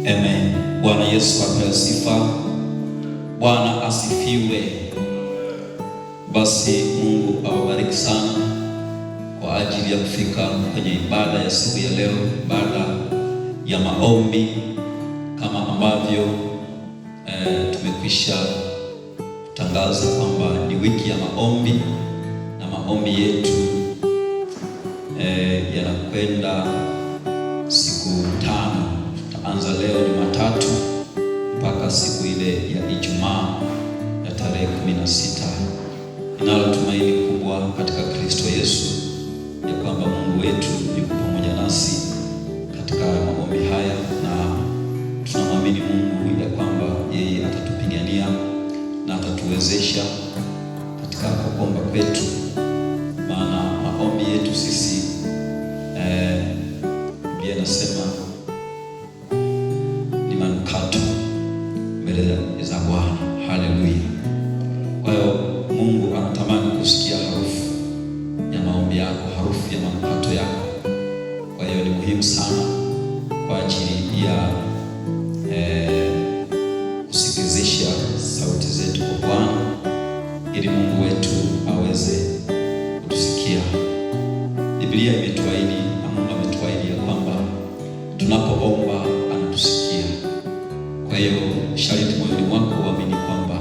Amen. Bwana Yesu apewe sifa. Bwana asifiwe. Basi Mungu awabariki sana kwa ajili ya kufika kwenye ibada ya siku ya leo, ibada ya maombi kama ambavyo tumekwisha kutangaza kwamba ni wiki ya maombi, na maombi yetu yanakwenda siku 5. Tutaanza leo Jumatatu mpaka siku ile ya Ijumaa ya tarehe 16. Ninalo tumaini kubwa katika Kristo Yesu ya kwamba Mungu wetu yuko pamoja nasi katika maombi haya, na tunamwamini Mungu ya kwamba yeye atatupigania na atatuwezesha katika kuomba kwetu, maana maombi yetu sisi Biblia inasema ni manukato mbele za Bwana. Haleluya. Kwa hiyo Mungu anatamani kusikia harufu ya maombi yako, harufu ya manukato yako. Kwa hiyo ni muhimu sana kwa ajili ya kusikizisha sauti zetu kwa Bwana, ili Mungu wetu aweze kutusikia. Biblia imetuahidi na Mungu ametuahidi ya kwamba tunapoomba anatusikia. Kwa hiyo sharti moyoni mwako uamini kwamba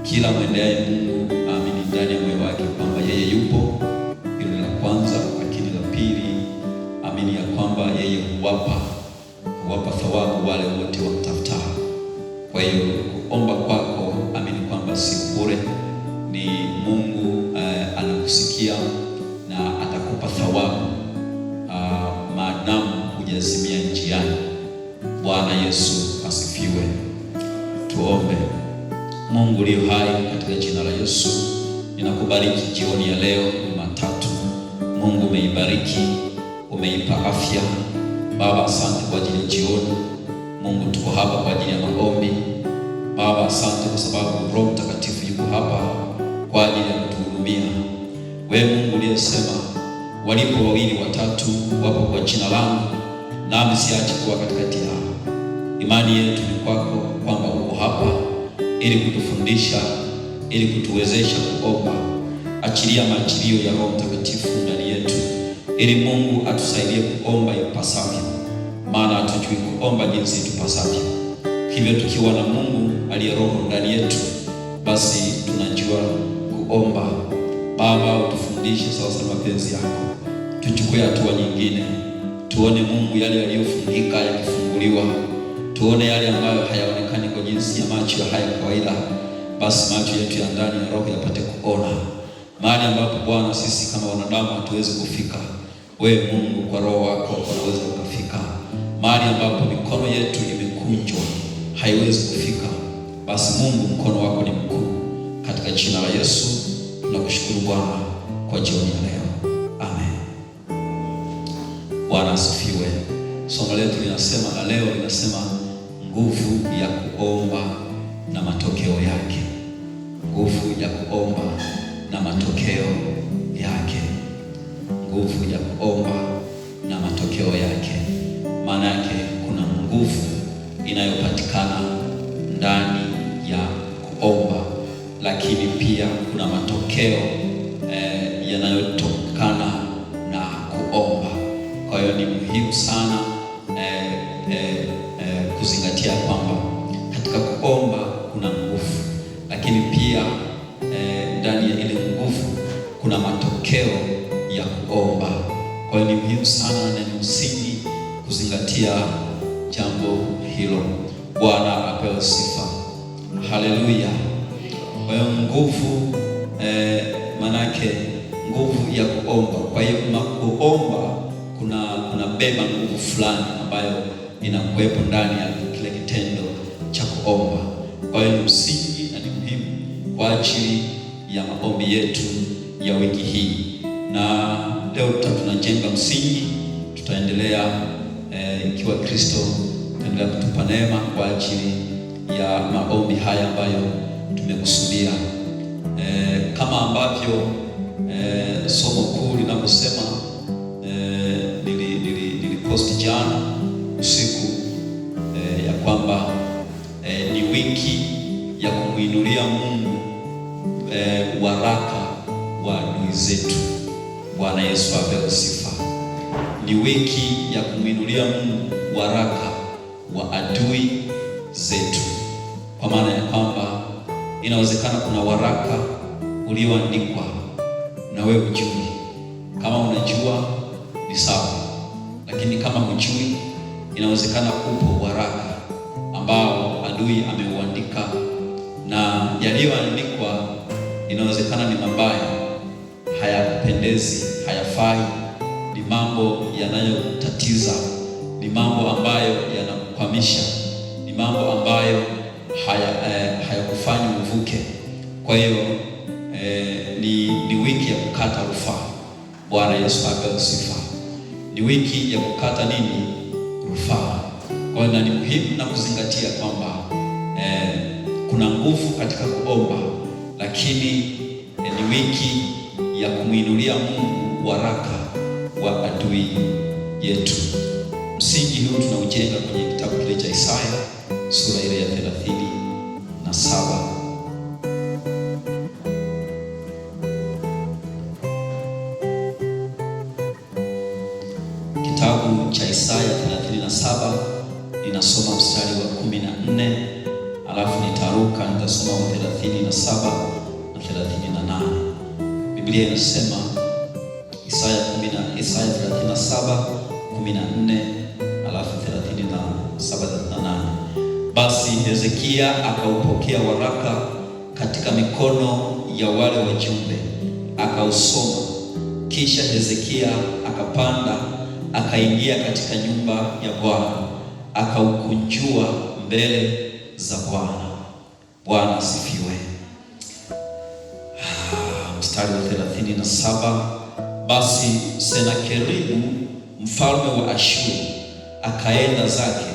kila mwendeaye Mungu aamini ndani ya moyo wake kwamba yeye yupo. Hilo ni la kwanza. Lakini la pili, amini ya kwamba yeye huwapa thawabu wale wote wamtafutao. Kwa hiyo kuomba kwako, amini kwamba si bure, ni Mungu anakusikia na atakupa thawabu maadamu hujazimia njiani. Bwana Yesu asifiwe. Tuombe. Mungu uliye hai, katika jina la Yesu ninakubariki jioni ya leo Jumatatu. Mungu umeibariki, umeipa afya. Baba, asante kwa ajili ya jioni. Mungu, tuko hapa kwa ajili ya maombi. Baba, asante kwa sababu Roho Mtakatifu yuko hapa kwa ajili ya kutuhudumia. Wewe Mungu uliyesema walipo 2 au 3 wapo kwa jina langu, nami siachi kuwa katikati yao. Imani yetu ni kwako kwamba uko hapa ili kutufundisha, ili kutuwezesha kuomba. Achilia maachilio ya Roho Mtakatifu ndani yetu, ili Mungu atusaidie kuomba ipasavyo, maana hatujui kuomba jinsi tupasavyo. Hivyo tukiwa na Mungu aliye Roho ndani yetu, basi tunajua kuomba. Baba, utufundishe sawa sawa mapenzi yako. Tuchukue hatua nyingine, tuone Mungu yale yaliyofungika yakifunguliwa, tuone yale ambayo hayaonekani kwa jinsi ya macho ya haya kawaida. Basi macho yetu ya ndani ya roho yapate kuona mahali ambapo Bwana sisi kama wanadamu hatuwezi kufika. Wewe Mungu kwa roho wako unaweza ukafika mahali ambapo mikono yetu imekunjwa haiwezi kufika. Basi Mungu, mkono wako ni mkuu. Katika jina la Yesu tunakushukuru Bwana kwa jioni ya leo. Amen. Bwana asifiwe. Somo letu linasema, na leo linasema nguvu ya kuomba na matokeo yake. Nguvu ya kuomba na matokeo yake. Nguvu ya kuomba na matokeo yake. Maana yake kuna nguvu inayopatikana ndani ya kuomba, lakini pia kuna matokeo yanayotokana na kuomba. Kwa hiyo ni muhimu sana kuzingatia kwamba katika kuomba kuna nguvu, lakini pia ndani ya ile nguvu kuna matokeo ya kuomba. Kwa hiyo ni muhimu sana na ni msingi kuzingatia jambo hilo. Bwana apewe sifa. Haleluya. Kwa hiyo nguvu, manake nguvu ya kuomba. Kwa hiyo kuomba kuna beba nguvu fulani ambayo inakuwepo ndani ya kile kitendo cha kuomba. Kwa hiyo ni msingi na ni muhimu kwa ajili ya maombi yetu ya wiki hii, na leo tunajenga msingi. Tutaendelea ikiwa Kristo ataendelea kutupa neema kwa ajili ya maombi haya ambayo tumekusudia, kama ambavyo somo kuu linavyosema. Niliposti jana usiku ya kwamba ni wiki ya kumuinulia Mungu waraka wa adui zetu. Bwana Yesu apewe sifa. Ni wiki ya kumuinulia Mungu waraka wa adui zetu, kwa maana ya kwamba inawezekana kuna waraka ulioandikwa na wewe hujui. Kama unajua ni sawa, lakini kama hujui, inawezekana upo waraka ambao adui ameuandika, na yaliyoandikwa inawezekana ni mabaya, hayakupendezi, hayafai, ni mambo yanayotatiza, ni mambo ambayo yanakukwamisha, ni mambo ambayo hayakufanyi uvuke. Kwa hiyo ni wiki ya kukata rufaa. Bwana Yesu apewe sifa. Ni wiki ya kukata nini? Rufaa. Kwa hiyo ni muhimu na kuzingatia kwamba kuna nguvu katika kuomba, lakini ni wiki ya kumuinulia Mungu waraka wa adui yetu. Msingi huu tunaujenga kwenye kitabu kile cha Isaya sura ile ya 37. Kitabu cha Isaya 37, ninasoma mstari wa 14, alafu nitaruka nitasoma wa 37 na 38. Biblia inasema Isaya 37:14, alafu 37:38. Basi Hezekia akaupokea waraka katika mikono ya wale wajumbe, akausoma. Kisha Hezekia akapanda akaingia katika nyumba ya Bwana, akaukunjua mbele za Bwana. Bwana asifiwe. Mstari wa 37, basi Senakeribu mfalme wa Ashuru akaenda zake,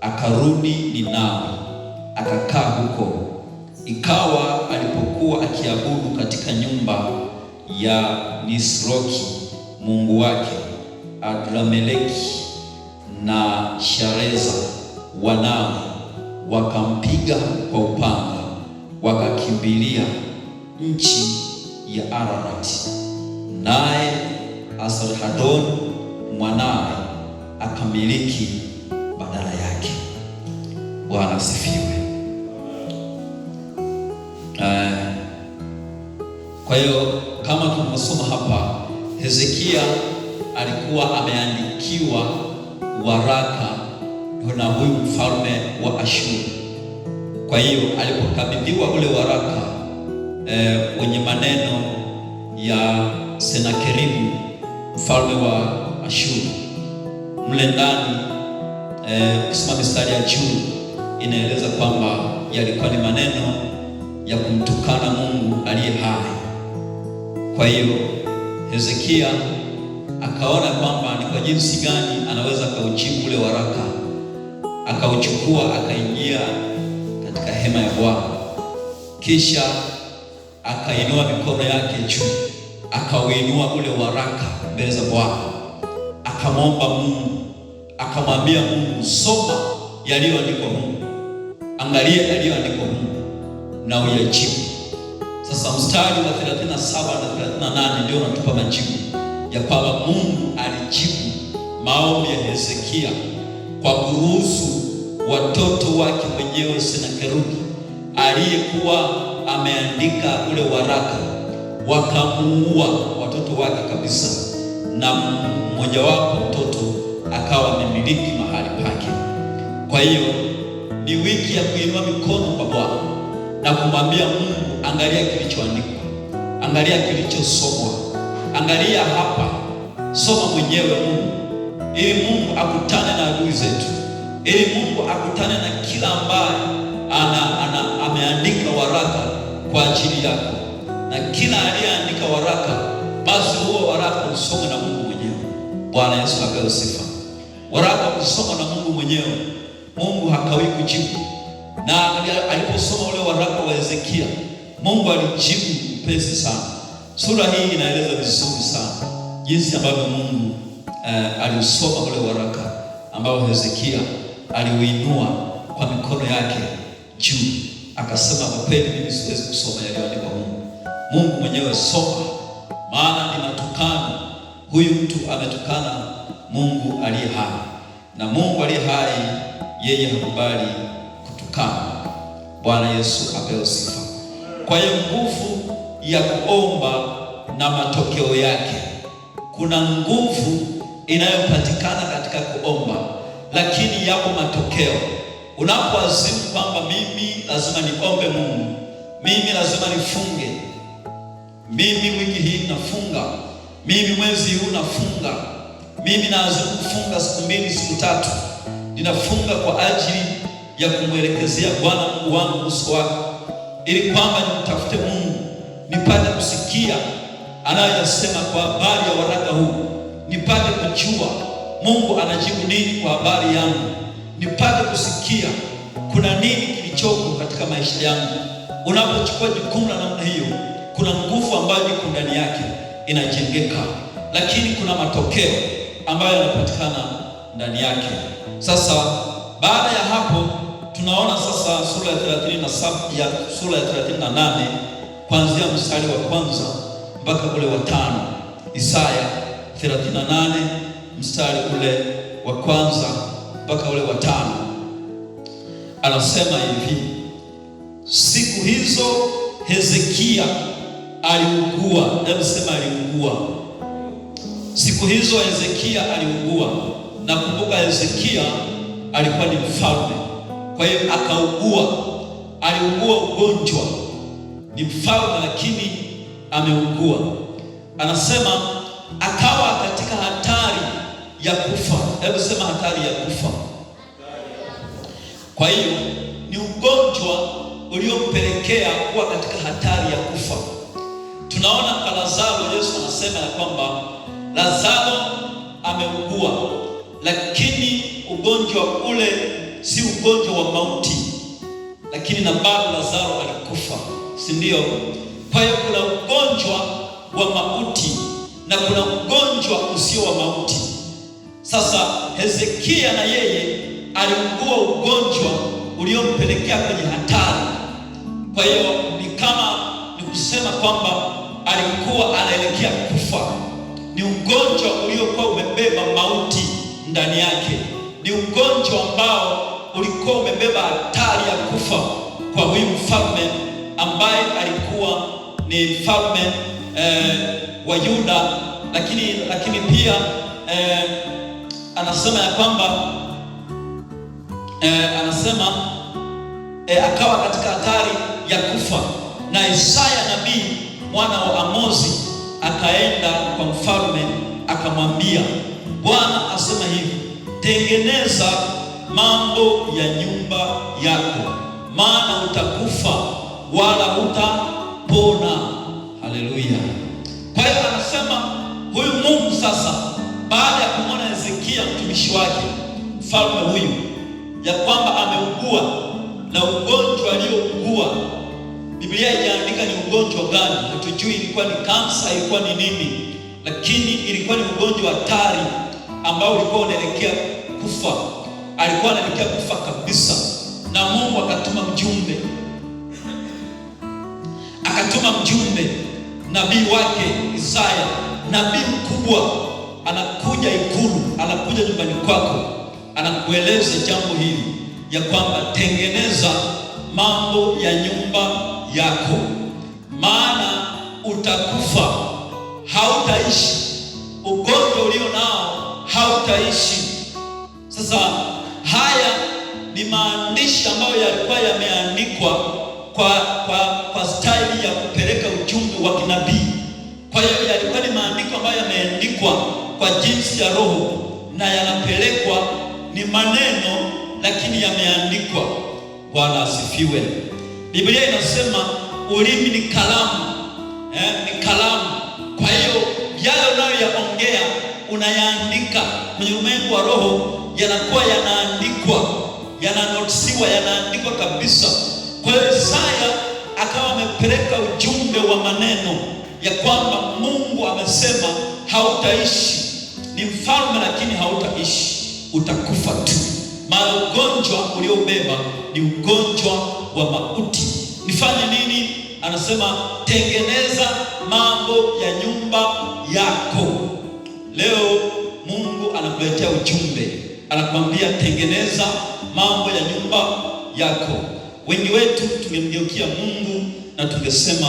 akarudi Ninawi, akakaa huko. Ikawa alipokuwa akiabudu katika nyumba ya Nisroki mungu wake, Adrameleki na Shareza wanawe wakampiga kwa upanga, wakakimbilia nchi ya Ararati, naye Asarhadon mwanawe akamiliki badala yake. Bwana asifiwe. Kwa hiyo kama tunasoma hapa, Hezekia alikuwa ameandikiwa waraka na huyu mfalme wa Ashuru. Kwa hiyo alipokabidhiwa ule waraka wenye maneno ya Senakeribu mfalme wa Ashuru, mle ndani kusoma mistari ya juu inaeleza kwamba yalikuwa ni maneno ya kumtukana Mungu aliye hai. Kwa hiyo Hezekia akaona kwamba ni kwa jinsi gani anaweza akaujibu ule waraka, akauchukua akaingia katika hema ya Bwana, kisha akainua mikono yake juu, akauinua ule waraka mbele za Bwana, akamwomba Mungu, akamwambia Mungu, soma yaliyoandikwa Mungu, angalia yaliyoandikwa Mungu na uyajibu. Sasa mstari wa 37 na 38 ndio unatupa majibu ya kwamba Mungu alijibu maombi ya Hezekia kwa kuruhusu watoto wake mwenyewe Senakeribu aliyekuwa ameandika ule waraka, wakamuua watoto wake kabisa, na mmojawapo mtoto akawa amemiliki mahali pake. Kwa hiyo ni wiki ya kuinua mikono kwa Bwana na kumwambia Mungu, angalia kilichoandikwa, angalia kilichosomwa, angalia hapa, soma mwenyewe Mungu, ili Mungu akutane na adui zetu, ili Mungu akutane na kila ambaye ameandika waraka kwa ajili yako, na kila aliyeandika waraka, basi huo waraka usome na Mungu mwenyewe. Bwana Yesu apewe sifa. Waraka usoma na Mungu mwenyewe, Mungu hakawi kujibu. Na aliposoma ule waraka wa Hezekia, Mungu alijibu upesi sana. Sura hii inaeleza vizuri sana jinsi ambavyo Mungu aliusoma ule waraka ambao Hezekia aliuinua kwa mikono yake juu, akasema, kwa kweli mimi siwezi kusoma yaliyoandikwa humu. Mungu mwenyewe soma, maana ninatukana. Huyu mtu ametukana Mungu aliye hai, na Mungu aliye hai yeye hakubali kutukana. Bwana Yesu apewe sifa. Kwa hiyo nguvu ya kuomba na matokeo yake. Kuna nguvu inayopatikana katika kuomba, lakini yapo matokeo. Unapoazimu kwamba mimi lazima niombe Mungu, mimi lazima nifunge, mimi wiki hii nafunga, mimi mwezi huu nafunga, mimi naazimu kufunga siku 2 siku 3, ninafunga kwa ajili ya kumwelekezea Bwana Mungu wangu uso wake, ili kwamba nimtafute Mungu, nipate kusikia anayosema kwa habari ya waraka huu, nipate kujua Mungu anajibu nini kwa habari yangu, nipate kusikia kuna nini kilichoko katika maisha yangu. Unapochukua jukumu la namna hiyo, kuna nguvu ambayo iko ndani yake inajengeka, lakini kuna matokeo ambayo yanapatikana ndani yake. Sasa baada ya hapo tunaona sasa sura ya 37 ya sura ya 38 kuanzia mstari wa kwanza mpaka ule wa 5. Isaya 38 mstari ule wa kwanza mpaka ule wa 5. Anasema hivi: siku hizo Hezekia aliugua. Hebu sema aliugua. Siku hizo Hezekia aliugua. Nakumbuka Hezekia alikuwa ni mfalme, kwa hiyo akaugua. Aliugua ugonjwa, ni mfalme lakini ameugua. Anasema akawa katika hatari ya kufa. Hebu sema hatari ya kufa. Kwa hiyo ni ugonjwa uliompelekea kuwa katika hatari ya kufa. Tunaona kwa Lazaro, Yesu anasema ya kwamba Lazaro ameugua, lakini ugonjwa ule si ugonjwa wa mauti, lakini na bado Lazaro alikufa, si ndio? Kwa hiyo kuna ugonjwa wa mauti na kuna ugonjwa usio wa mauti. Sasa Hezekia na yeye aliugua ugonjwa uliompelekea kwenye hatari. Kwa hiyo ni kama ni kusema kwamba alikuwa anaelekea kufa. Ni ugonjwa uliokuwa umebeba mauti ndani yake. Ni ugonjwa ambao ulikuwa umebeba hatari ya kufa kwa huyu mfalme ambaye alikuwa ni mfalme wa Yuda, lakini pia anasema ya kwamba akawa katika hatari ya kufa. Na Isaya nabii mwana wa Amozi akaenda kwa mfalme akamwambia, Bwana asema hivi, tengeneza mambo ya nyumba yako, maana utakufa wala hutapona. Haleluya. Kwa hiyo anasema huyu Mungu sasa, baada ya kumwona Hezekia mtumishi wake mfalme huyu ya kwamba ameugua, na ugonjwa aliougua Biblia haijaandika ni ugonjwa gani, hatujui. Ilikuwa ni kansa, ilikuwa ni nini, lakini ilikuwa ni ugonjwa hatari ambao ulikuwa unaelekea kufa. Alikuwa anaelekea kufa kabisa, na Mungu akatuma mjumbe nabii wake Isaya, nabii mkubwa, anakuja ikulu, anakuja nyumbani kwako, anakueleza jambo hili ya kwamba tengeneza mambo ya nyumba yako, maana utakufa, hautaishi. Ugonjwa ulio nao hautaishi. Sasa haya ni maandishi ambayo yalikuwa yameandikwa kwa staili ya kupeleka ujumbe wa kinabii. Kwa hiyo yalikuwa ni maandiko ambayo yameandikwa kwa jinsi ya roho na yanapelekwa, ni maneno lakini yameandikwa. Bwana asifiwe. Biblia inasema ulimi ni kalamu, ni kalamu. Kwa hiyo yale unayoyaongea unayaandika. Kwenye ulimwengu wa roho yanakuwa yanaandikwa, yananotisiwa, yanaandikwa kabisa. Kwa hiyo Isaya akawa amepeleka ujumbe wa maneno ya kwamba Mungu amesema hautaishi. Ni mfalme lakini hautaishi, utakufa tu. Mara ugonjwa ugonjwa ulioubeba ni ugonjwa wa mauti. Nifanye nini? Anasema tengeneza mambo ya nyumba yako. Leo Mungu anakuletea ujumbe, anakuambia tengeneza mambo ya nyumba yako. Wengi wetu tungemgeukia Mungu na tungesema,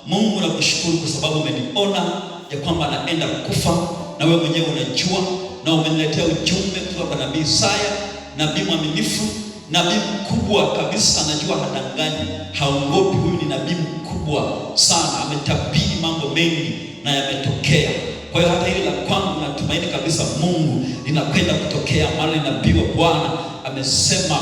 Mungu nakushukuru kwa sababu umeniona ya kwamba naenda kufa, na wewe mwenyewe unajua, na umeniletea ujumbe kutoka kwa nabii Isaya, nabii mwaminifu, nabii mkubwa kabisa, anajua hadanganyi, haongopi. Huyu ni nabii mkubwa sana, ametabiri mambo mengi na yametokea. Kwa hiyo hata hili la kwangu natumaini kabisa Mungu linakwenda kutokea, maana nabii wa Bwana amesema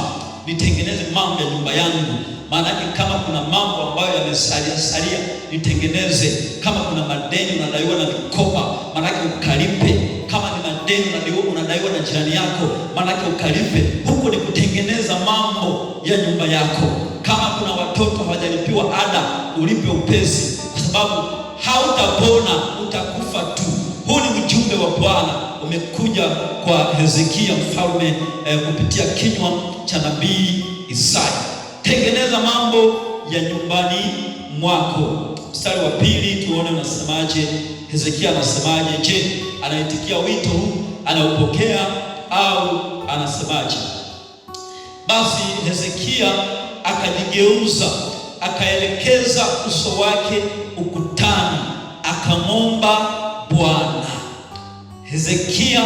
nitengeneze mambo ya nyumba yangu. Maana yake kama kuna mambo ambayo yamesalia nitengeneze. Kama kuna madeni unadaiwa na mikoba, maana yake ukalipe. Kama ni madeni unadaiwa na jirani yako, maana yake ukalipe. Huko ni kutengeneza mambo ya nyumba yako. Kama kuna watoto hawajalipiwa ada, ulipe upesi, kwa sababu hautapona, utakufa tu. Huu ni ujumbe wa Bwana umekuja kwa Hezekia mfalme kupitia kinywa cha nabii Isaya. Tengeneza mambo ya nyumbani mwako. Mstari wa 2 tuone unasemaje. Hezekia anasemaje? Je, anaitikia wito huu? Anaupokea au anasemaje? Basi Hezekia akajigeuza, akaelekeza uso wake ukutani, akamwomba Bwana. Hezekia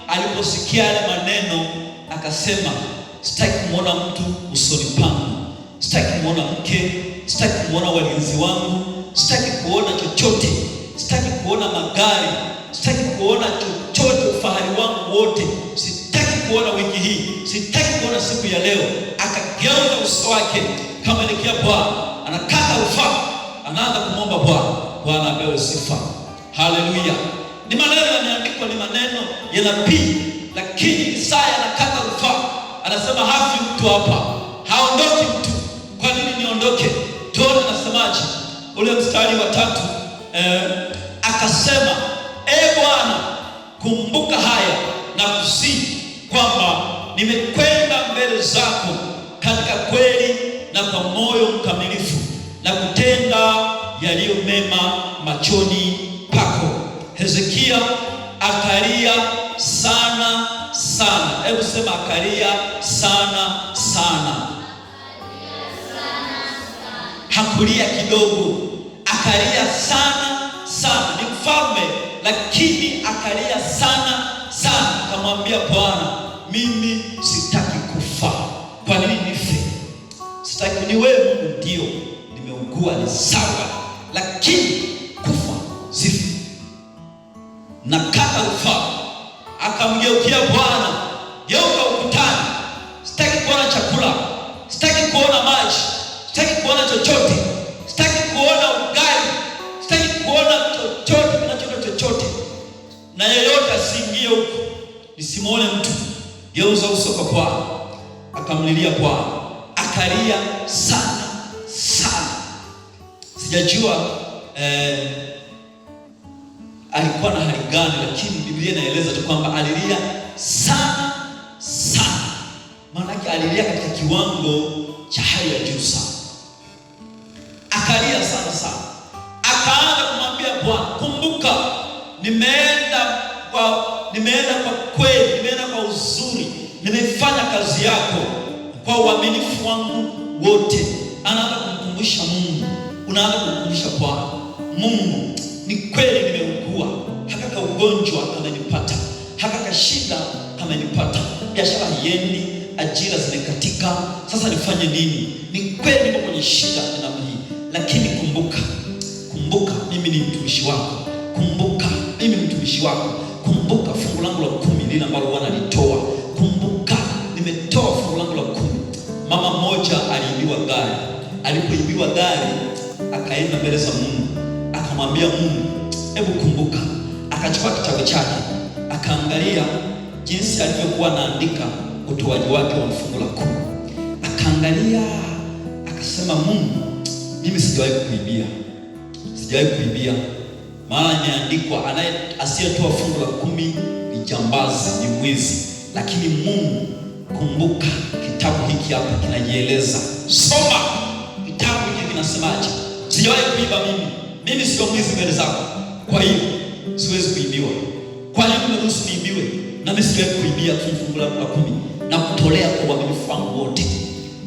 aliposikia yale maneno akasema, sitaki kumwona mtu usoni pangu, sitaki kumwona mke, sitaki kumwona walinzi wangu, sitaki kuona chochote, sitaki kuona magari, sitaki kuona chochote, ufahari wangu wote sitaki kuona wiki hii, sitaki kuona siku ya leo. Akageuza uso wake kamelekea Bwana, anakata rufaa, anaanza kumwomba Bwana. Bwana apewe sifa. Haleluya. Ni maneno yameandikwa, ni maneno ya nabii, lakini Isaya anakata rufaa, anasema hafi mtu hapa, haondoki mtu. Kwa nini niondoke? Tuone anasemaje ule mstari wa 3. Akasema, Bwana, kumbuka haya na kusihi kwamba nimekwenda mbele zako katika kweli na kwa moyo mkamilifu, na kutenda yaliyo mema machoni pako. Hezekia akalia sana sana. Hebu sema akalia sana sana. Hakulia kidogo, akalia sana sana. Ni mfalme lakini akalia sana sana. Akamwambia Bwana, mimi sitaki kufa. Kwa nini nife? Sitaki. Ni wewe Mungu, ndio nimeugua, ni sawa, lakini kufa sifi. Nakata rufaa. Akamgeukia Bwana, geuka ukutani, sitaki kuona chakula, sitaki kuona maji, sitaki kuona chochote, sitaki kuona ugali, sitaki kuona chochote kinachotoka chochote, na yeyote asiingie huko, nisimwone mtu. Geuza uso kwa Bwana. Akamlilia Bwana, akalia sana sana. Sijajua alikuwa na hali gani, lakini Biblia inaeleza tu kwamba alilia sana sana. Maana yake alilia katika kiwango cha hali ya juu sana. Akalia sana sana. Akaanza kumwambia Bwana, kumbuka nimeenda kwa kweli, nimeenda kwa uzuri, nimefanya kazi yako kwa uaminifu wangu wote. Anaanza kumkumbusha Mungu, unaanza kumkumbusha Bwana, Mungu, ni kweli nimeugua, haka ugonjwa kamenipata, haka shida kamenipata, biashara haiendi, ajira zimekatika, sasa nifanye nini? Ni kweli niko kwenye shida namna hii, lakini kumbuka mimi ni mtumishi wako, kumbuka mimi mtumishi wako, kumbuka fungu langu la 10 lile ambalo Bwana alitoa, kumbuka nimetoa fungu langu la 10. Mama mmoja aliibiwa gari. Alipoibiwa gari, akaenda mbele za Mungu, akamwambia Mungu, hebu kumbuka. Akachukua kitabu chake, akaangalia jinsi alivyokuwa anaandika utoaji wake wa fungu la 10. Akaangalia, akasema, Mungu, mimi sijawahi kuibia, maana imeandikwa asiyetoa fungu la 10 ni jambazi, ni mwizi. Lakini Mungu kumbuka kitabu hiki hapa kinajieleza. Soma kitabu hiki kinasemaje. Sijawahi kuiba mimi sio mwizi mbele zako, kwa hiyo siwezi kuibiwa. Kwa nini umeruhusu niibiwe? Na mimi siwezi kuibia fungu la 10 na kutolea kwa uaminifu wangu wote.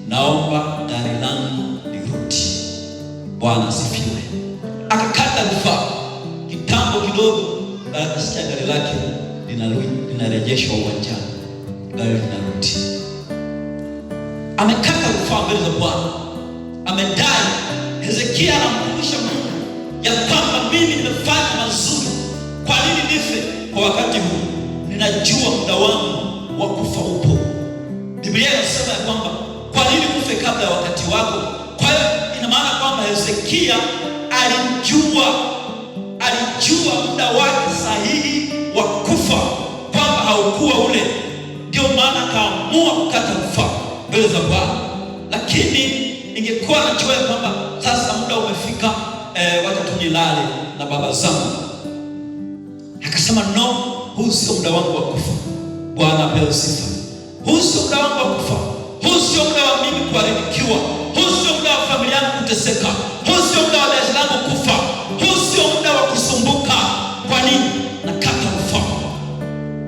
Naomba gari langu lirudi. Bwana asifiwe. Akakata rufaa kitambo kidogo, akasikia gari lake linarejeshwa uwanjani. Gari linarudi. Amekata rufaa mbele za Bwana, amedai. Hezekia anamkumbusha Mungu ya kwamba mimi nimefanya mazuri, kwa nini nife kwa wakati huu? Ninajua muda wangu wa kufa upo. Biblia inasema ya kwamba kwa nini kufe kabla ya wakati wako? Kwa hiyo ina maana kwamba Hezekia alijua muda wake sahihi wa kufa, kwamba haukuwa ule. Ndio maana akaamua kukata rufaa mbele za Bwana. Lakini ingekuwa anajua kwamba sasa muda umefika, wacha tu nilale na baba zangu, akasema no, huu sio muda wangu wa kufa. Bwana apewe sifa. Huu sio muda wangu wa kufa. Huu sio muda wa mimi kuharibikiwa. Huu sio muda wa familia yangu kuteseka. Huu sio muda wa biashara yangu kufa. Huu sio muda wa kusumbuka. Kwa nini? Nakata rufaa.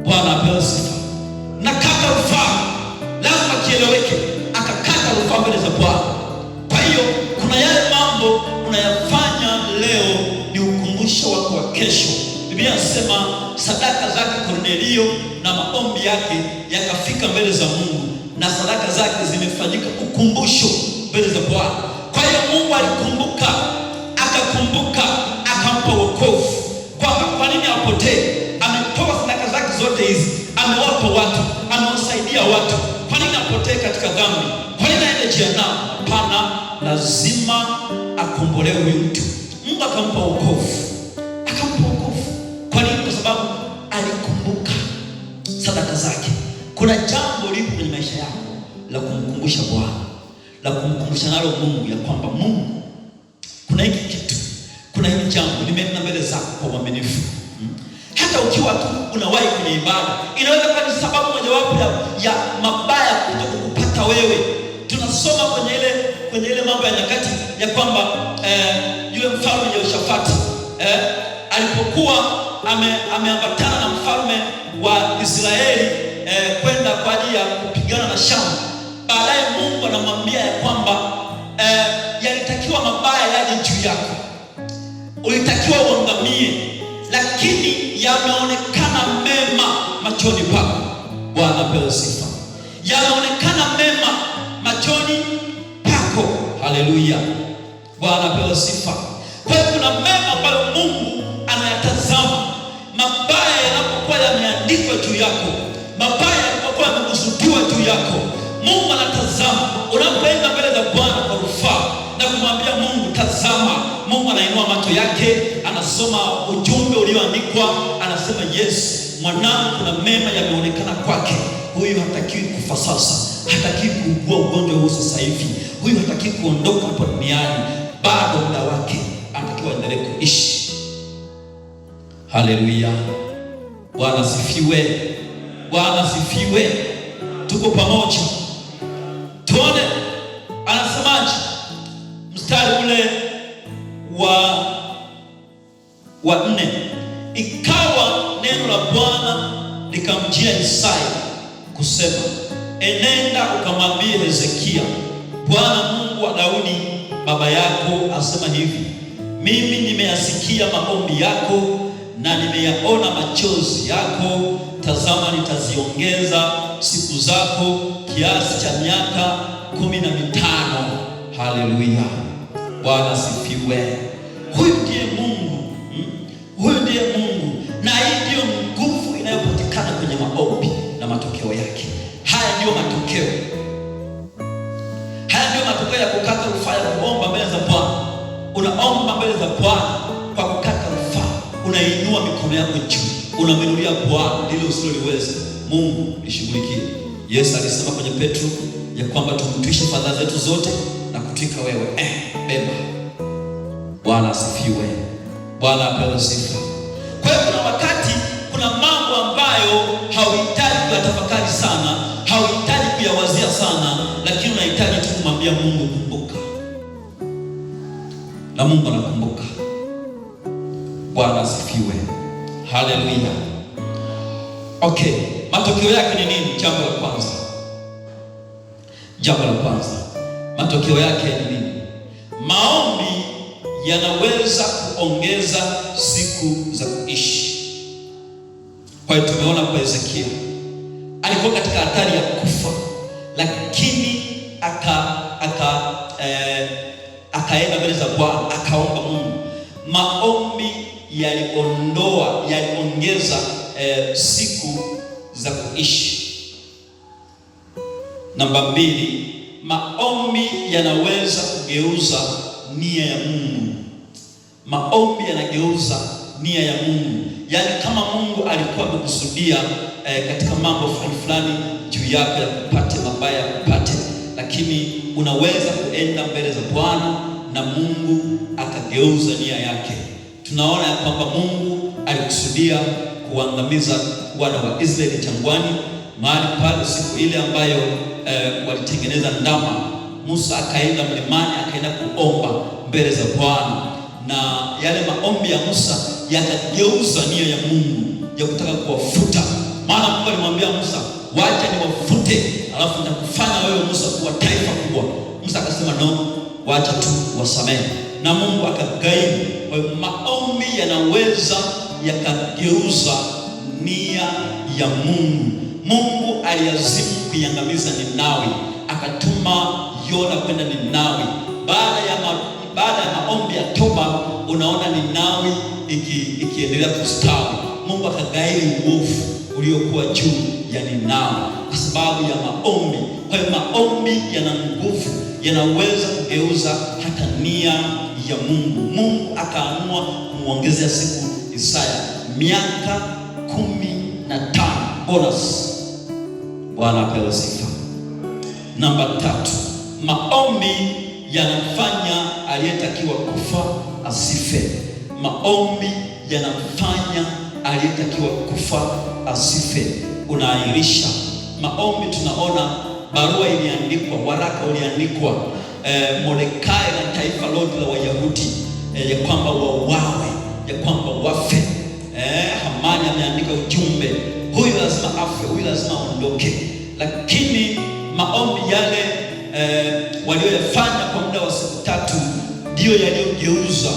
Bwana apewe sifa. Nakata rufaa. Lazima kieleweke. Akakata rufaa mbele za Bwana. Kwa hiyo kuna yale mambo unayafanya leo ni ukumbusho wako wa kesho. Biblia inasema sadaka zake Kornelio na maombi yake yakafika mbele za Mungu, na sadaka zake zimefanyika ukumbusho mbele za Bwana. Kwa hiyo Mungu alikumbuka, akakumbuka, akampa wokovu. Kwa nini apotee? Ametoa sadaka zake zote hizi, amewapa watu, amewasaidia watu. Kwa nini apotee katika dhambi? Kwa nini aende jehanamu? Hapana, lazima akombolewe huyu mtu. Mungu akampa wokovu, akampa wokovu. Kwa nini? Kwa sababu alikumbuka sadaka zake. Kuna jambo lipo kwenye maisha yako la kumkumbusha Bwana, la kumkumbusha nalo Mungu ya kwamba Mungu, kuna hiki kitu, kuna hili jambo nimeenda mbele zako kwa uaminifu. Hata ukiwa tu unawahi kwenye ibada, inaweza kuwa ni sababu mojawapo ya mabaya kukupata wewe. Tunasoma kwenye ile Mambo ya Nyakati ya kwamba yule mfalme Yehoshafati alipokuwa ameambatana na mfalme wa Israeli kwenda kwa ajili ya kupigana na Shamu, baadaye Mungu anamwambia ya kwamba yalitakiwa mabaya yaje juu yako, ulitakiwa uangamie, lakini yameonekana mema machoni pako. Bwana apewe sifa. Yameonekana mema machoni pako. Haleluya. Bwana apewe sifa. Kwa hiyo kuna mema ambayo Mungu anayatazama. Mabaya yanapokuwa yameandikwa juu yako, mabaya yanapokuwa yamekusudiwa juu yako, Mungu anatazama. Unapoenda mbele za Bwana kwa rufaa na kumwambia Mungu, tazama, Mungu anainua macho yake, anasoma ujumbe ulioandikwa, anasema yes, mwanangu, kuna mema yameonekana kwake. Huyu hatakiwi kufa sasa, hatakiwi kuugua ugonjwa huu sasa hivi, huyu hatakiwi kuondoka hapa duniani, bado muda wake, anatakiwa endelee kuishi. Haleluya. Bwana sifiwe. Bwana sifiwe. Tuko pamoja. Tuone anasemaje mstari ule wa 4. Ikawa neno la Bwana likamjia Isaya kusema, enenda ukamwambie Hezekia, Bwana Mungu wa Daudi baba yako asema hivi, mimi nimeyasikia maombi yako na nimeyaona machozi yako. Tazama, nitaziongeza siku zako kiasi cha miaka 15. Haleluya. Bwana sifiwe. Huyu ndiye Mungu. Huyu ndiye Mungu, na hii ndiyo nguvu inayopatikana kwenye maombi na matokeo yake. Haya ndiyo matokeo. Haya ndiyo matokeo ya kukata rufaa, ya kuomba mbele za Bwana. Unaomba mbele za Bwana kwa kukata rufaa, unainua mikono yako juu, unamwinulia Bwana lile usiloliweza. Mungu lishughulikie. Yesu alisema kwenye Petro ya kwamba tumtwishe fadhaa zetu zote na kutwika wewe beba. Bwana asifiwe. Bwana apewe sifa. Kwa hiyo kuna wakati, kuna mambo ambayo hauhitaji kuyatafakari sana, hauhitaji na Mungu anakumbuka. Bwana asifiwe. Haleluya. Okay, matokeo yake ni nini? Jambo la kwanza, matokeo yake ni nini? Maombi yanaweza kuongeza siku za kuishi. Kwa hiyo tumeona kwa Hezekia alikuwa katika hatari ya kufa, lakini akaenda mbele za Bwana, akaomba Mungu. Maombi yaliongeza siku za kuishi. Namba 2, maombi yanaweza kugeuza nia ya Mungu. Maombi yanageuza nia ya Mungu. Yaani kama Mungu alikuwa amekusudia katika mambo fulani juu yako ya kupate mabaya, kupate, lakini unaweza kuenda mbele za Bwana na Mungu akageuza nia yake. Tunaona ya kwamba Mungu alikusudia kuangamiza wana wa Israeli jangwani, mahali pale siku ile ambayo walitengeneza ndama. Musa akaenda mlimani, akaenda kuomba mbele za Bwana, na yale maombi ya Musa yakageuza nia ya Mungu ya kutaka kuwafuta. Maana Mungu alimwambia Musa, wacha niwafute, alafu nitakufanya wewe Musa kuwa taifa kubwa. Musa akasema no, wacha tu wasamehe, na Mungu akagairi. Kwa hiyo maombi yanaweza yakageuza nia ya Mungu. Mungu aliazimu kuiangamiza Ninawi, akatuma Yona kwenda Ninawi. Baada ya maombi ya toba, unaona Ninawi ikiendelea kustawi. Mungu akagairi uovu uliokuwa juu ya Ninawi kwa sababu ya maombi. Kwa hiyo maombi yana nguvu, yanaweza kugeuza hata nia ya Mungu. Mungu akaamua kumwongezea siku Isaya miaka 15 bonus. Bwana apewe sifa. Namba 3, maombi yanamfanya aliyetakiwa kufa asife. Maombi yanamfanya aliyetakiwa kufa asife. Unaahirisha maombi. Tunaona barua iliandikwa, waraka uliandikwa Mordekai na taifa lote la Wayahudi ya kwamba wauawe, ya kwamba wafe. Hamani ameandika ujumbe, huyu lazima afe, huyu lazima aondoke. Lakini maombi yale walioyafanya kwa muda wa siku 3 ndio yaliyogeuza,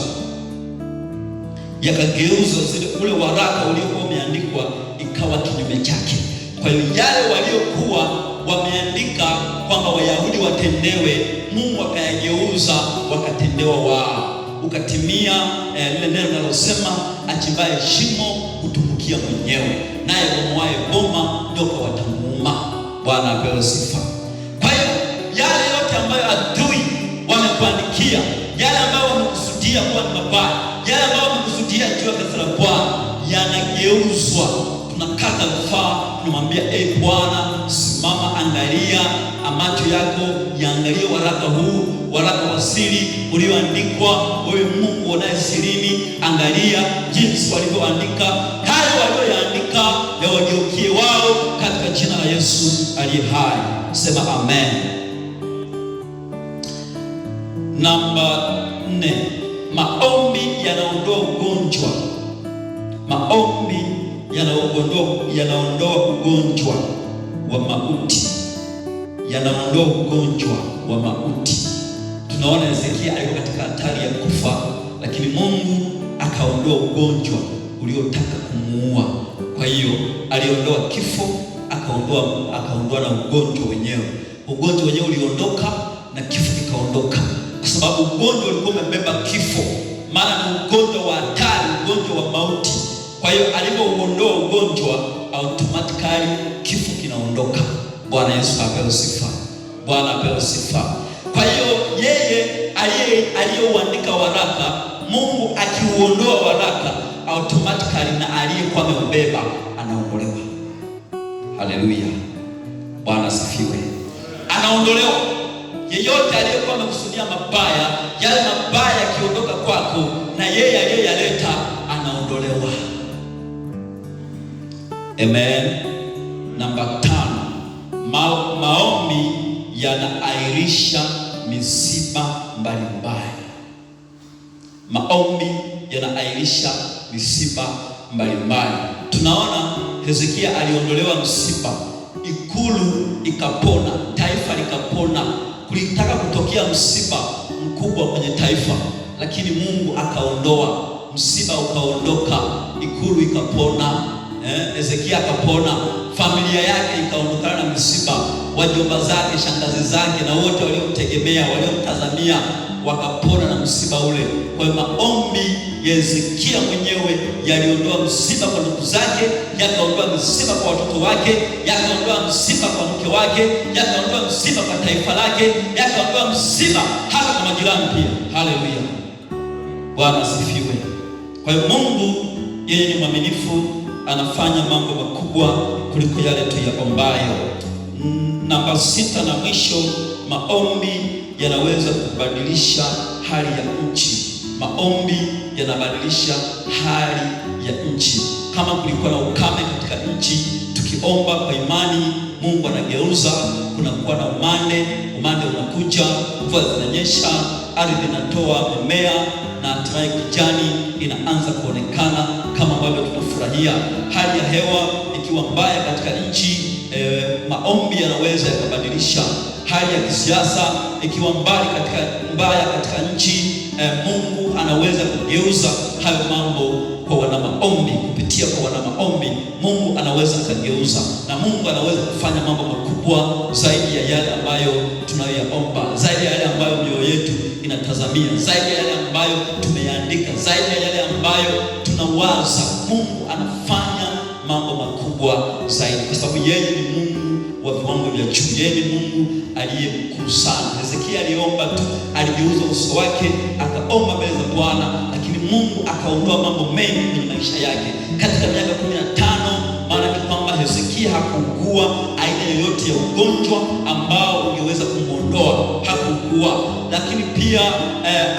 yakageuza ule waraka uliokuwa umeandikwa ikawa kinyume chake. Kwa hiyo yale waliokuwa wameandika kwamba Wayahudi watendewe, Mungu akayageuza wakatendewa wao. Ukatimia lile neno linalosema, achimbaye shimo hutumbukia mwenyewe, naye bomoaye boma ndio watamuuma. Bwana apewe sifa. Kwa hiyo yale yote ambayo adui wamekuandikia, yale ambayo wamekusudia kuwa ni mabaya, yale ambayo wamekusudia juu ya kanisa la Bwana, yanageuzwa. Tunakata rufaa, tunamwambia Bwana, simama, angalia, macho yako yaangalie waraka huu, waraka wa siri ulioandikwa. Wewe Mungu unaye sirini, angalia jinsi walivyoandika. Hayo walioandika yawageukie wao katika jina la Yesu aliye hai. Sema amen. Namba 4, maombi yanaondoa ugonjwa. Maombi yanaondoa ugonjwa wa mauti. Yanaondoa ugonjwa wa mauti. Tunaona Hezekia alikuwa katika hatari ya kufa, lakini Mungu akaondoa ugonjwa uliotaka kumuua. Kwa hiyo aliondoa kifo, akaondoa na ugonjwa wenyewe. Ugonjwa wenyewe uliondoka na kifo kikaondoka, kwa sababu ugonjwa ulikuwa umebeba kifo, maana ni ugonjwa wa hatari, ugonjwa wa mauti. Kwa hiyo alipouondoa ugonjwa, automatically kifo kinaondoka. Bwana Yesu apewe sifa. Bwana apewe sifa. Kwa hiyo yeye aliyeuandika waraka, Mungu akiuondoa waraka, automatically na aliyekuwa ameubeba anaondolewa. Haleluya. Bwana asifiwe. Anaondolewa. Yeyote aliyekuwa amekusudia mabaya, yale mabaya yakiondoka kwako, na yeye aliyeyaleta anaondolewa. Amen. Namba 5, maombi yanaahirisha misiba mbalimbali. Maombi yanaahirisha misiba mbalimbali. Tunaona Hezekia aliondolewa msiba, ikulu ikapona, taifa likapona. Kulitaka kutokea msiba mkubwa kwenye taifa, lakini Mungu akaondoa msiba, ukaondoka, ikulu ikapona, Hezekia akapona, familia yake ikaondokana na msiba, wajomba zake, shangazi zake na wote waliomtegemea, waliomtazamia wakapona na msiba ule. Kwa hiyo maombi ya Hezekia mwenyewe yaliondoa msiba kwa ndugu zake, yakaondoa msiba kwa watoto wake, yakaondoa msiba kwa mke wake, yakaondoa msiba kwa taifa lake, yakaondoa msiba hata kwa majirani pia. Haleluya, Bwana asifiwe. Kwa hiyo Mungu yeye ni mwaminifu, anafanya mambo makubwa kuliko yale tuyaombayo. Namba 6 na mwisho, maombi yanaweza kubadilisha hali ya nchi. Maombi yanabadilisha hali ya nchi. Kama kulikuwa na ukame katika nchi, tukiomba kwa imani, Mungu anageuza, kunakuwa na umande unakuja, mvua zinanyesha, ardhi inatoa mimea na hatimaye kijani inaanza kuonekana kama ambavyo tunafurahia. Hali ya hewa ikiwa mbaya katika nchi, maombi yanaweza yakabadilisha. Hali ya kisiasa ikiwa mbaya katika nchi, Mungu anaweza kugeuza hayo mambo kwa wana maombi. Kupitia kwa wana maombi, Mungu anaweza kugeuza, na Mungu anaweza kufanya mambo makubwa zaidi ya yale ambayo tunayoyaomba, zaidi ya yale ambayo mioyo yetu inatazamia, zaidi ya yale ambayo tumeandika, zaidi ya yale ambayo tunawaza. Mungu anafanya mambo makubwa zaidi, kwa sababu yeye ni Mungu wa viwango vya juu. Yeye ni Mungu aliye mkuu sana. Hezekia aliomba tu, aligeuza uso wake akaomba mbele za Bwana, lakini Mungu akaondoa mambo mengi kwenye maisha yake katika miaka 15. Maana ni kwamba Hezekia hakuugua aina yoyote ya ugonjwa ambao ungeweza kumwondoa, hakuugua. Lakini pia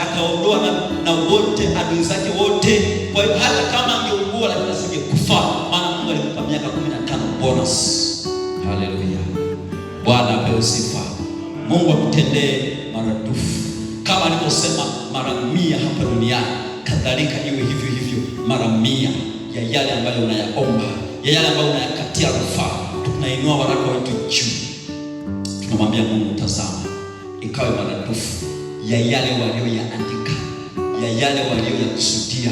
akaondoa na wote adui zake wote. Kwa hiyo hata kama angeugua, lakini asingekufa, maana Mungu alimpa miaka 15 bonus. Haleluya, Bwana apewe sifa. Mungu akutendee maradufu kama alivyosema mara 100 hapa duniani, kadhalika iwe hivyo hivyo mara 100 ya yale ambayo unayaomba, ya yale ambayo unayakatia rufaa. Tunainua waraka wetu juu, tunamwambia Mungu, tazama, ikawe maradufu ya yale walioyaandika, ya yale walioyakusudia,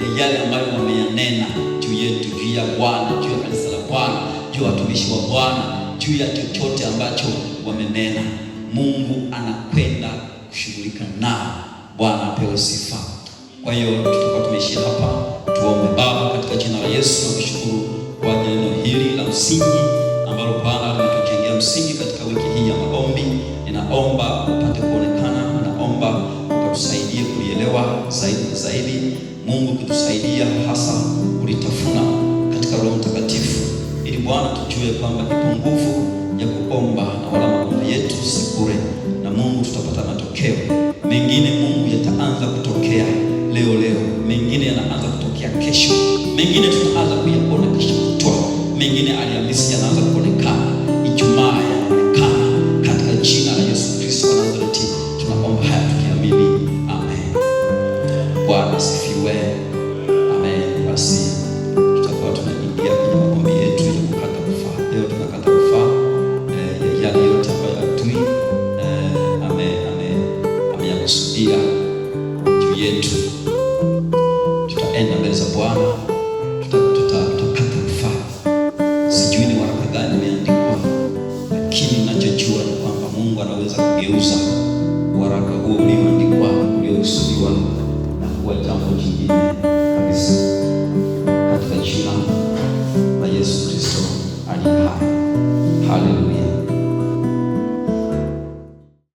ya yale ambayo wameyanena juu yetu, juu ya Bwana, juu ya kanisa la Bwana, juu ya watumishi wa Bwana, juu ya chochote ambacho wamenena. Mungu anakwenda kushughulika nao. Bwana apewe sifa. Kwa hiyo tutakuwa tumeishia hapa. Tuombe. Baba, katika jina la Yesu nakushukuru kwa neno hili la msingi ambalo Bwana limetujengea msingi katika wiki hii ya maombi. Ninaomba upate kuonekana, naomba ukatusaidie kulielewa zaidi na zaidi. Mungu kutusaidia hasa kulitafuna katika Roho Mtakatifu, ili Bwana tujue kwamba ipo nguvu ya kuomba na wala maombi yetu si bure, na Mungu tutapata matokeo. Mengine Mungu yataanza kutokea leo, mengine yanaanza kutokea kesho, mengine tunaanza kuyaona kesho kutwa, mengine Alhamisi yanaanza kuonekana, Ijumaa yanaonekana, katika jina la Yesu Kristo wa Nazareti tunaomba haya tukiamini, amen. Bwana asifiwe, amen. Basi tutakuwa tunaingia kwenye maombi yetu ya kukata rufaa. Leo tunakata rufaa yale yote ambayo adui ameyakusudia juu yetu. Tutaenda mbele za Bwana, tutakata rufaa. Sijui ni waraka gani umeandikwa, lakini ninachojua ni kwamba Mungu anaweza kugeuza waraka huo ulioandikwa, uliokusudiwa na kuwa jambo jingine kabisa, katika jina la Yesu Kristo aliye hai. Haleluya.